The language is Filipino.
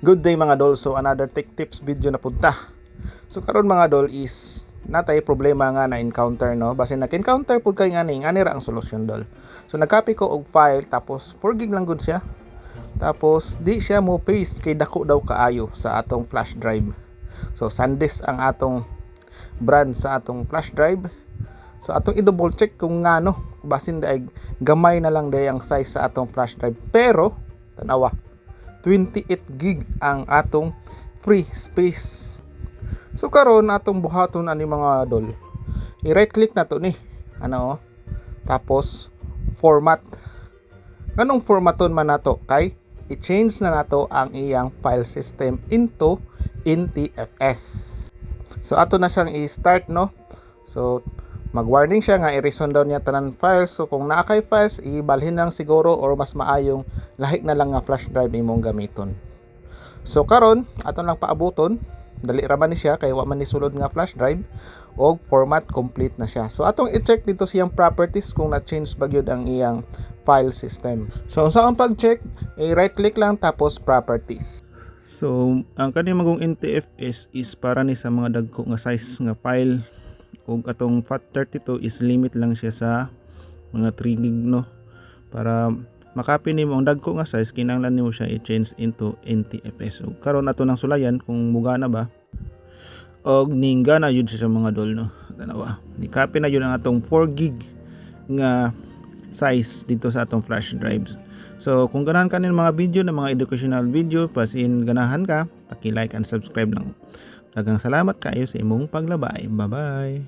Good day mga dol. So another tech tips video na punta. So karon mga dol is natay problema nga na encounter no. Base nag-encounter pud kay ngani ra ang solusyon dol. So nag-copy ko og file tapos 4 gig lang gud siya. Tapos di siya mo paste kay dako daw kaayo sa atong flash drive. So SanDisk ang atong brand sa atong flash drive. So atong i-double check kung ngano basin daig gamay na lang day ang size sa atong flash drive. Pero tanawa 28 gig ang atong free space. So karon atong buhaton ani mga dol. I-right click na to ni. Tapos format. Ganong formaton man nato kay i-change na nato ang iyang file system into NTFS. So ato na siyang i-start no. So mag-warning siya nga i-resume daw niya tanan files. So kung naa kay files, ibalhin lang siguro or mas maayong lahi na lang nga flash drive imong gamiton. So karon aton lang paabuton, dali ra man ni siya kay wa man ni sulod nga flash drive og format complete na siya. So atong i-check dito siyang properties kung na-change ba gyud ang iyang file system. So sa ang pag-check, i-right click lang tapos properties. So ang kani magong NTFS is para ni sa mga dagko nga size nga file. Ug atong FAT32 is limit lang siya sa mga 3 gig no. Para makapy nimo ang dagko nga size kinahanglan nimo siya i-change into NTFS. So karon ato nang sulayan kung muga na ba. Og ningga na yun siya sa mga dol no. Tanawa. Ni-copy na yun ang atong 4 gig nga size dito sa atong flash drives. So kung ganahan ka ng mga video na mga educational video, pasin ganahan ka, paki-like and subscribe lang. Daghang salamat kayo sa imong paglabay. Bye-bye.